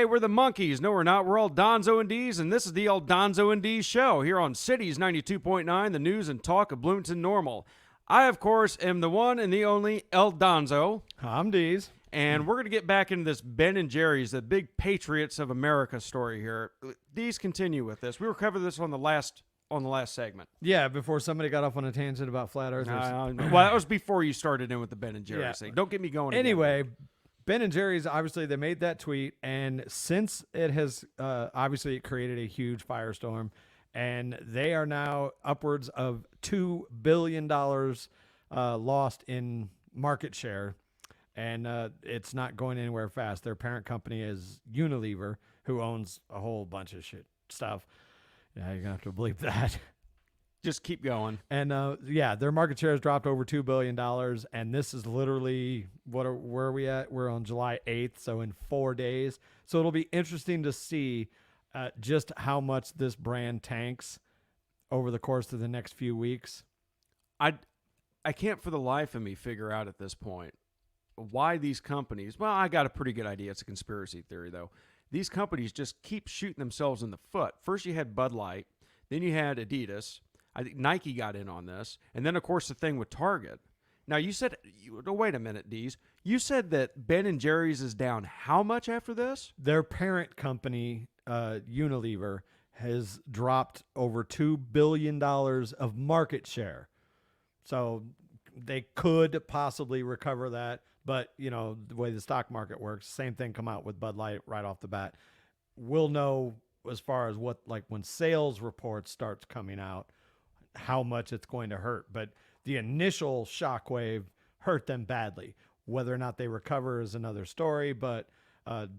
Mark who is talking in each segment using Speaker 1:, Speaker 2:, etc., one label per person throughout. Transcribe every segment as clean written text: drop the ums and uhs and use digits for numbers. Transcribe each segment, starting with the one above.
Speaker 1: we're the monkeys. No, we're not. We're all Donzo and Deez, and this is the old Donzo and Deez show here on Cities 92.9, the news and talk of Bloomington Normal. I, of course, am the one and the only El Donzo.
Speaker 2: I'm Deez.
Speaker 1: And we're going to get back into this Ben & Jerry's, the big patriots of America story here. Deez, continue with this. We were covering this on the last segment.
Speaker 2: Yeah, before somebody got off on a tangent about flat earthers.
Speaker 1: Well, that was before you started in with the Ben & Jerry's thing. Don't get me going
Speaker 2: Anyway,
Speaker 1: again.
Speaker 2: Ben & Jerry's, obviously, they made that tweet, and since it has, obviously, it created a huge firestorm, and they are now upwards of $2 billion lost in market share, and it's not going anywhere fast. Their parent company is Unilever, who owns a whole bunch of stuff. Yeah, you're going to have to believe that.
Speaker 1: Just keep going.
Speaker 2: And their market share has dropped over $2 billion. And this is literally, where are we at? We're on July 8th, so in 4 days. So it'll be interesting to see just how much this brand tanks over the course of the next few weeks.
Speaker 1: I can't for the life of me figure out at this point why these companies, well, I got a pretty good idea. It's a conspiracy theory, though. These companies just keep shooting themselves in the foot. First you had Bud Light, then you had Adidas. I think Nike got in on this. And then, of course, the thing with Target. Now, you said, wait a minute, Deez. You said that Ben & Jerry's is down how much after this?
Speaker 2: Their parent company, Unilever, has dropped over $2 billion of market share. So they could possibly recover that. But, you know, the way the stock market works, same thing come out with Bud Light right off the bat. We'll know as far as what, like when sales reports starts coming out, how much it's going to hurt. But the initial shockwave hurt them badly. Whether or not they recover is another story, but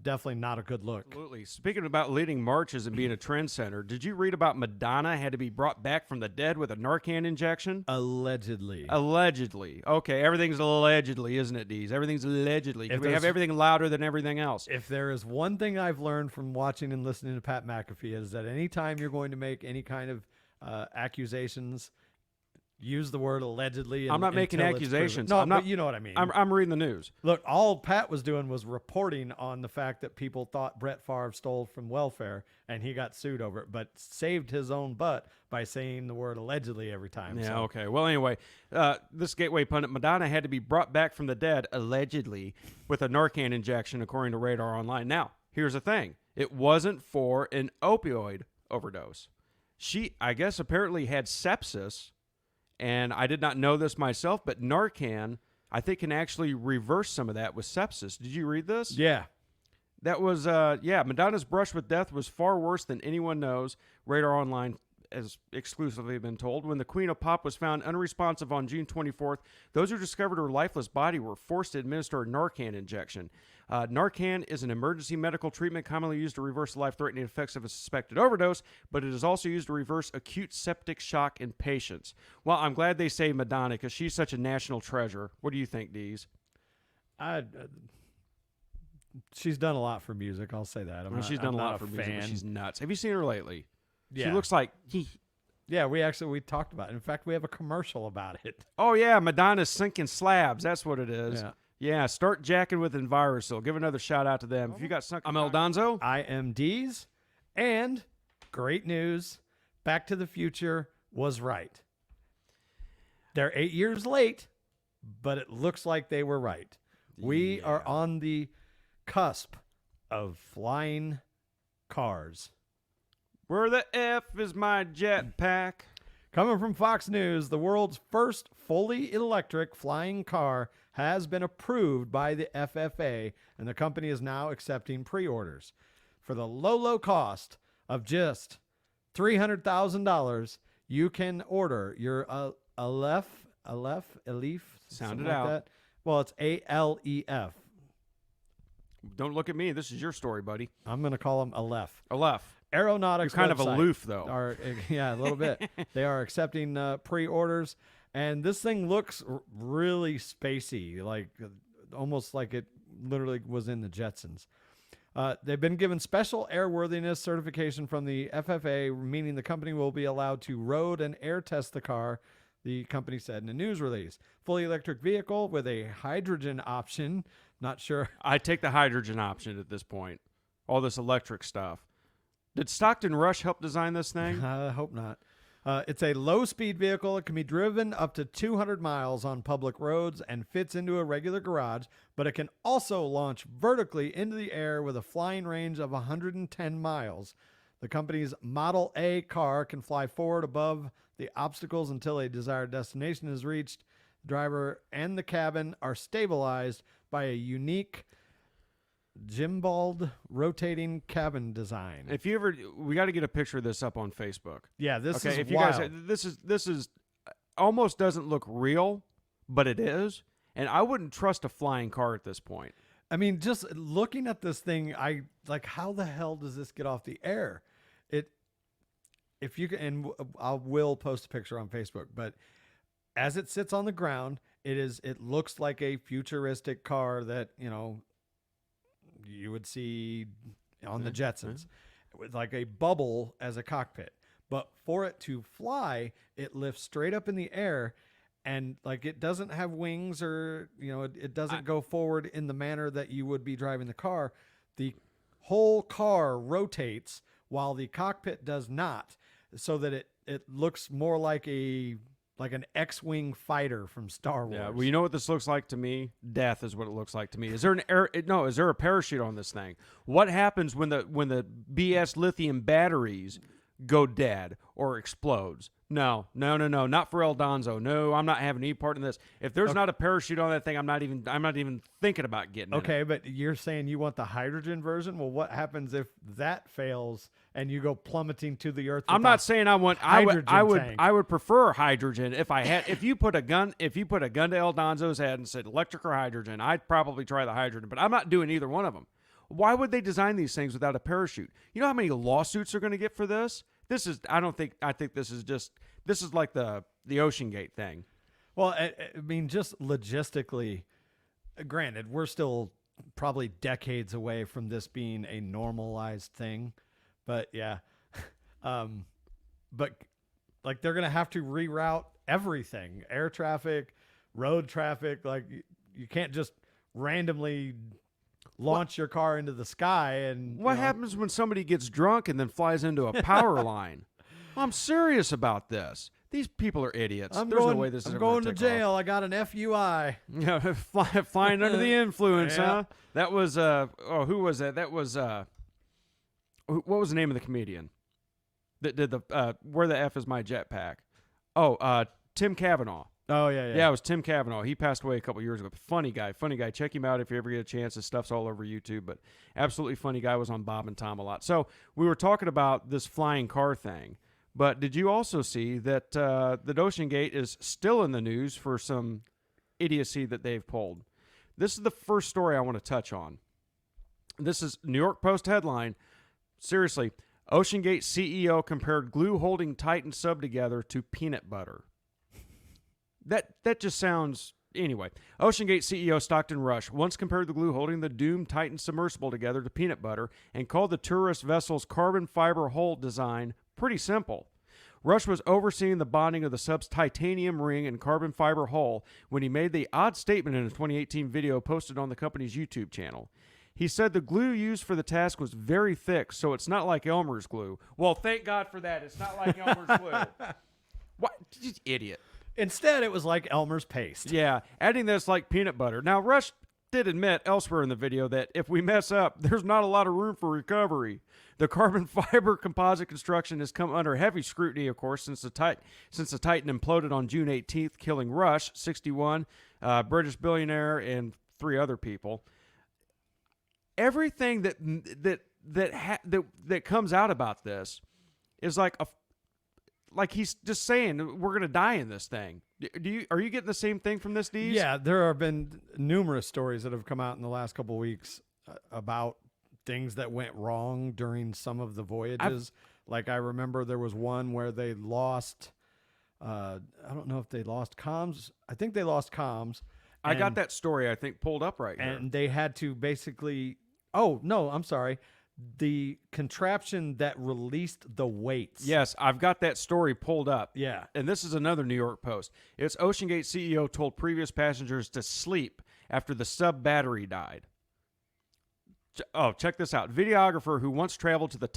Speaker 2: definitely not a good look.
Speaker 1: Absolutely. Speaking about leading marches and being a trendsetter, did you read about Madonna had to be brought back from the dead with a Narcan injection?
Speaker 2: Allegedly.
Speaker 1: Allegedly. Okay, everything's allegedly, isn't it, Deez? Everything's allegedly. Can we have everything louder than everything else?
Speaker 2: If there is one thing I've learned from watching and listening to Pat McAfee is that anytime you're going to make any kind of accusations, use the word allegedly.
Speaker 1: I'm not making accusations.
Speaker 2: No,
Speaker 1: I'm not,
Speaker 2: but you know what I mean.
Speaker 1: I'm reading the news.
Speaker 2: Look, all Pat was doing was reporting on the fact that people thought Brett Favre stole from welfare, and he got sued over it, but saved his own butt by saying the word allegedly every time.
Speaker 1: Yeah,
Speaker 2: so.
Speaker 1: okay. Well, anyway, this Gateway pundit, Madonna had to be brought back from the dead, allegedly, with a Narcan injection, according to Radar Online. Now, here's the thing. It wasn't for an opioid overdose. She, I guess, apparently had sepsis, and I did not know this myself, but Narcan, I think, can actually reverse some of that with sepsis. Did you read this?
Speaker 2: Yeah.
Speaker 1: That was, Madonna's brush with death was far worse than anyone knows. Radar Online has exclusively been told. When the Queen of Pop was found unresponsive on June 24th, those who discovered her lifeless body were forced to administer a Narcan injection. Narcan is an emergency medical treatment commonly used to reverse the life-threatening effects of a suspected overdose, but it is also used to reverse acute septic shock in patients. Well, I'm glad they say Madonna because she's such a national treasure. What do you think, Deez?
Speaker 2: She's done a lot for music. I'll say that.
Speaker 1: She's done a lot for music, but she's nuts. Have you seen her lately?
Speaker 2: Yeah.
Speaker 1: She looks like...
Speaker 2: Yeah, we talked about it. In fact, we have a commercial about it.
Speaker 1: Oh, yeah, Madonna's sinking slabs. That's what it is.
Speaker 2: Yeah.
Speaker 1: Yeah, start jacking with Envirosil. Give another shout out to them. If you got sunk, I'm El Donzo.
Speaker 2: I am Deez. And great news, Back to the Future was right. They're 8 years late, but it looks like they were right. We are on the cusp of flying cars.
Speaker 1: Where the F is my jetpack?
Speaker 2: Coming from Fox News, the world's first fully electric flying car has been approved by the FFA, and the company is now accepting pre-orders. For the low cost of just $300,000, you can order your Aleph,
Speaker 1: Sound it
Speaker 2: like
Speaker 1: out.
Speaker 2: that. Well, it's ALEF.
Speaker 1: Don't look at me. This is your story, buddy.
Speaker 2: I'm going to call them Aleph.
Speaker 1: Aleph.
Speaker 2: Aeronautics
Speaker 1: You're kind of
Speaker 2: website
Speaker 1: aloof, though.
Speaker 2: Yeah, a little bit. They are accepting pre-orders, and this thing looks really spacey, like almost like it literally was in the Jetsons. They've been given special airworthiness certification from the FFA, meaning the company will be allowed to road and air test the car, the company said in a news release. Fully electric vehicle with a hydrogen option. Not sure.
Speaker 1: I take the hydrogen option at this point. all this electric stuff. Did Stockton Rush help design this thing?
Speaker 2: I hope not. It's a low-speed vehicle. It can be driven up to 200 miles on public roads and fits into a regular garage, but it can also launch vertically into the air with a flying range of 110 miles. The company's Model A car can fly forward above the obstacles until a desired destination is reached. The driver and the cabin are stabilized by a unique gimbal rotating cabin design.
Speaker 1: If you ever, we got to get a picture of this up on Facebook.
Speaker 2: Yeah, this is
Speaker 1: if
Speaker 2: wild.
Speaker 1: you guys, this is almost doesn't look real, but it is. And I wouldn't trust a flying car at this point.
Speaker 2: I mean, just looking at this thing, I like, how the hell does this get off the air? If you can, and I will post a picture on Facebook, but as it sits on the ground, it looks like a futuristic car that, you know, you would see on the Jetsons with like a bubble as a cockpit. But for it to fly, it lifts straight up in the air, and like it doesn't have wings, or, you know, it doesn't go forward in the manner that you would be driving the car. The whole car rotates while the cockpit does not, so that it looks more like an X-wing fighter from Star Wars.
Speaker 1: Yeah, well, you know what this looks like to me? Death is what it looks like to me. Is there is there a parachute on this thing? What happens when the BS lithium batteries go dead or explodes? No, not for El Donzo. No, I'm not having any part in this. If there's not a parachute on that thing, I'm not even thinking about getting it.
Speaker 2: Okay, but you're saying you want the hydrogen version? Well, what happens if that fails and you go plummeting to the earth?
Speaker 1: I'm not saying I want
Speaker 2: hydrogen tank.
Speaker 1: I would prefer hydrogen if you put a gun to El Donzo's head and said electric or hydrogen, I'd probably try the hydrogen, but I'm not doing either one of them. Why would they design these things without a parachute? You know how many lawsuits they're going to get for this? I think this is like the Ocean Gate thing.
Speaker 2: Well, I mean, just logistically, granted, we're still probably decades away from this being a normalized thing, but yeah. But like, they're going to have to reroute everything, air traffic, road traffic. Like, you can't just randomly launch your car into the sky. And
Speaker 1: what happens when somebody gets drunk and then flies into a power line? I'm serious about this. These people are idiots. There's no way this is
Speaker 2: I'm
Speaker 1: ever
Speaker 2: going
Speaker 1: gonna
Speaker 2: to
Speaker 1: take
Speaker 2: jail. I got an FUI.
Speaker 1: Yeah, flying under the influence,
Speaker 2: Yeah.
Speaker 1: huh? That was who was that? That was what was the name of the comedian that did the Where the F is my jetpack? Oh, Tim Kavanaugh.
Speaker 2: Oh, yeah.
Speaker 1: Yeah, it was Tim Kavanaugh. He passed away a couple years ago. Funny guy. Check him out if you ever get a chance. His stuff's all over YouTube, but absolutely funny guy. Was on Bob and Tom a lot. So we were talking about this flying car thing, but did you also see that the Ocean Gate is still in the news for some idiocy that they've pulled? This is the first story I want to touch on. This is New York Post headline. Seriously, Ocean Gate CEO compared glue holding Titan sub together to peanut butter. That just sounds... Anyway, Ocean Gate CEO Stockton Rush once compared the glue holding the doomed Titan submersible together to peanut butter and called the tourist vessel's carbon fiber hull design pretty simple. Rush was overseeing the bonding of the sub's titanium ring and carbon fiber hull when he made the odd statement in a 2018 video posted on the company's YouTube channel. He said the glue used for the task was very thick, so it's not like Elmer's glue. Well, thank God for that. It's not like Elmer's glue. What? Idiot.
Speaker 2: Instead, it was like Elmer's paste.
Speaker 1: Yeah, adding this like peanut butter. Now, Rush did admit elsewhere in the video that if we mess up, there's not a lot of room for recovery. The carbon fiber composite construction has come under heavy scrutiny, of course, since the Titan imploded on June 18th, killing Rush, 61, British billionaire, and 3 other people. Everything that comes out about this is like he's just saying we're gonna die in this thing. Are you getting the same thing from this, Deez?
Speaker 2: Yeah, there have been numerous stories that have come out in the last couple of weeks about things that went wrong during some of the voyages. Like I remember there was one where they lost. I don't know if they lost comms. I think they lost comms.
Speaker 1: I got that story, I think, pulled up right here.
Speaker 2: And they had to basically. Oh no, I'm sorry. The contraption that released the weights.
Speaker 1: Yes, I've got that story pulled up.
Speaker 2: Yeah.
Speaker 1: And this is another New York Post. It's Ocean Gate CEO told previous passengers to sleep after the sub battery died. check this out. Videographer who once traveled to the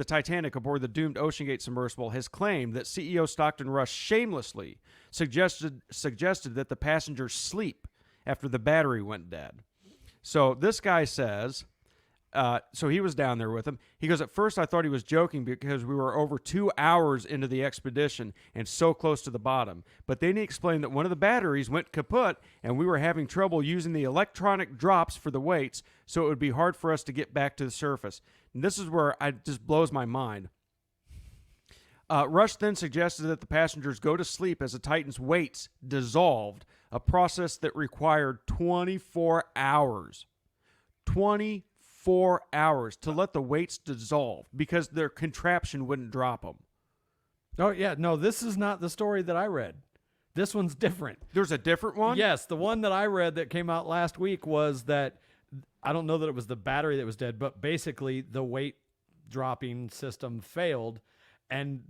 Speaker 1: Titanic aboard the doomed OceanGate submersible has claimed that CEO Stockton Rush shamelessly suggested that the passengers sleep after the battery went dead. So this guy says, so he was down there with him. He goes, at first I thought he was joking because we were over 2 hours into the expedition and so close to the bottom. But then he explained that one of the batteries went kaput and we were having trouble using the electronic drops for the weights, so it would be hard for us to get back to the surface. And this is where it just blows my mind. Rush then suggested that the passengers go to sleep as the Titan's weights dissolved, a process that required 24 hours. 24 hours to let the weights dissolve because their contraption wouldn't drop them.
Speaker 2: Oh, yeah. No, this is not the story that I read. This one's different.
Speaker 1: There's a different one?
Speaker 2: Yes, the one that I read that came out last week was that, I don't know that it was the battery that was dead, but basically the weight dropping system failed. And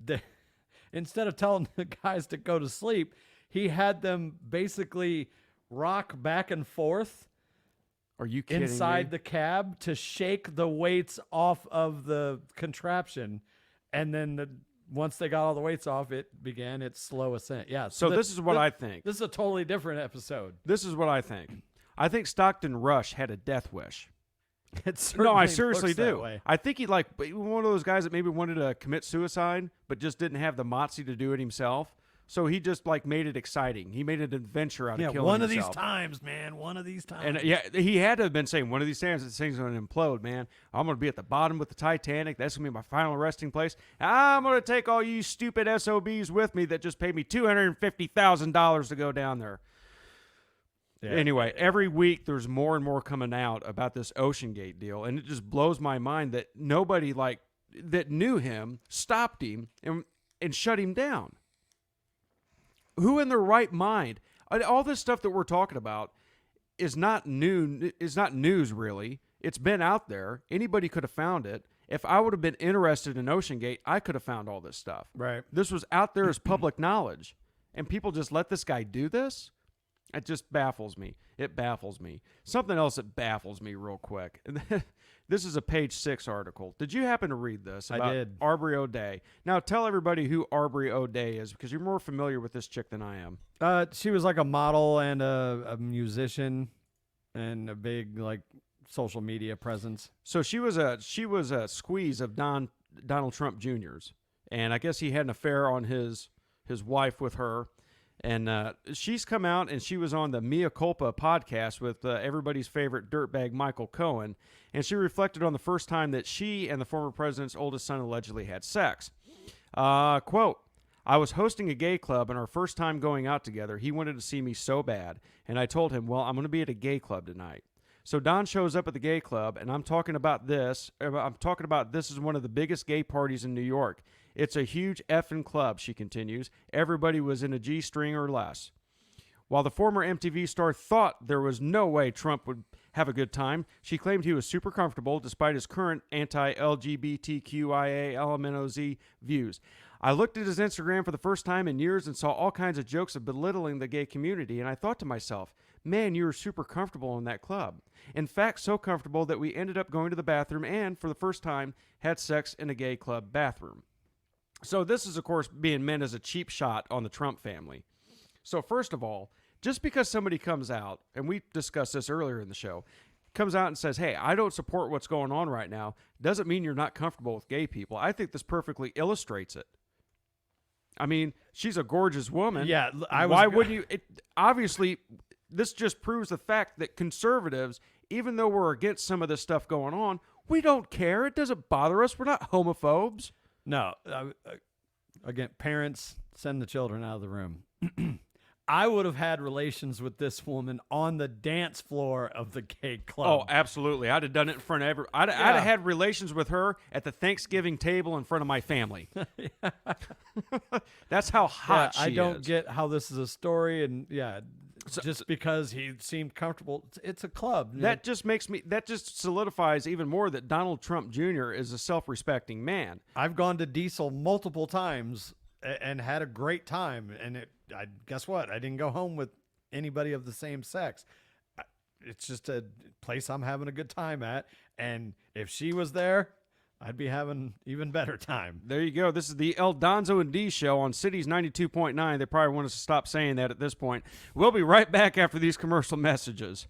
Speaker 2: instead of telling the guys to go to sleep, he had them basically rock back and forth.
Speaker 1: Are you kidding
Speaker 2: inside
Speaker 1: me?
Speaker 2: the cab to shake the weights off of the contraption. And then once they got all the weights off, it began its slow ascent. Yeah.
Speaker 1: So this is what I think.
Speaker 2: This is a totally different episode.
Speaker 1: This is what I think. I think Stockton Rush had a death wish.
Speaker 2: No,
Speaker 1: I seriously do. I think he one of those guys that maybe wanted to commit suicide, but just didn't have the moxie to do it himself. So he just made it exciting. He made an adventure out of killing
Speaker 2: one
Speaker 1: himself.
Speaker 2: of these times, man. One of these times.
Speaker 1: And he had to have been saying, one of these times this thing's going to implode, man. I'm going to be at the bottom with the Titanic. That's going to be my final resting place. I'm going to take all you stupid SOBs with me that just paid me $250,000 to go down there. Yeah. Anyway, every week there's more and more coming out about this OceanGate deal, and it just blows my mind that nobody that knew him stopped him and shut him down. Who in their right mind? All this stuff that we're talking about is not new. Is not news, really. It's been out there. Anybody could have found it. If I would have been interested in OceanGate, I could have found all this stuff.
Speaker 2: Right.
Speaker 1: This was out there as public knowledge, and people just let this guy do this. It just baffles me. It baffles me. Something else that baffles me real quick. This is a page 6 article. Did you happen to read this?
Speaker 2: I did.
Speaker 1: Aubrey O'Day. Now, tell everybody who Aubrey O'Day is, because you're more familiar with this chick than I am.
Speaker 2: She was like a model and a musician and a big social media presence.
Speaker 1: So she was a squeeze of Donald Trump Jr.'s, and I guess he had an affair on his wife with her. And she's come out, and she was on the Mea Culpa podcast with everybody's favorite dirtbag Michael Cohen, and she reflected on the first time that she and the former president's oldest son allegedly had sex. Quote, I was hosting a gay club, and our first time going out together, he wanted to see me so bad, and I told him, well, I'm going to be at a gay club tonight. So Don shows up at the gay club, and I'm talking about this is one of the biggest gay parties in New York. It's a huge effing club, she continues. Everybody was in a G-string or less. While the former MTV star thought there was no way Trump would have a good time, she claimed he was super comfortable despite his current anti-LGBTQIA LMNOZ views. I looked at his Instagram for the first time in years and saw all kinds of jokes of belittling the gay community, and I thought to myself, man, you were super comfortable in that club. In fact, so comfortable that we ended up going to the bathroom and, for the first time, had sex in a gay club bathroom. So this is, of course, being meant as a cheap shot on the Trump family. So first of all, just because somebody comes out, and we discussed this earlier in the show, comes out and says, hey, I don't support what's going on right now, doesn't mean you're not comfortable with gay people. I think this perfectly illustrates it. I mean, she's a gorgeous woman.
Speaker 2: Yeah.
Speaker 1: Why wouldn't you? Obviously, this just proves the fact that conservatives, even though we're against some of this stuff going on, we don't care. It doesn't bother us. We're not homophobes.
Speaker 2: No. Again, parents, send the children out of the room. I would have had relations with this woman on the dance floor of the gay club.
Speaker 1: Oh, absolutely. I'd have done it in front of I'd have had relations with her at the Thanksgiving table in front of my family. That's how hot she is.
Speaker 2: I don't get how this is a story, and just because he seemed comfortable, it's a club.
Speaker 1: That just solidifies even more that Donald Trump Jr. is a self-respecting man.
Speaker 2: I've gone to Diesel multiple times and had a great time, and guess what? I didn't go home with anybody of the same sex. it's just a place I'm having a good time at. And if she was there, I'd be having even better time.
Speaker 1: There you go. This is the El Donzo and Deez show on Cities 92.9. They probably want us to stop saying that at this point. We'll be right back after these commercial messages.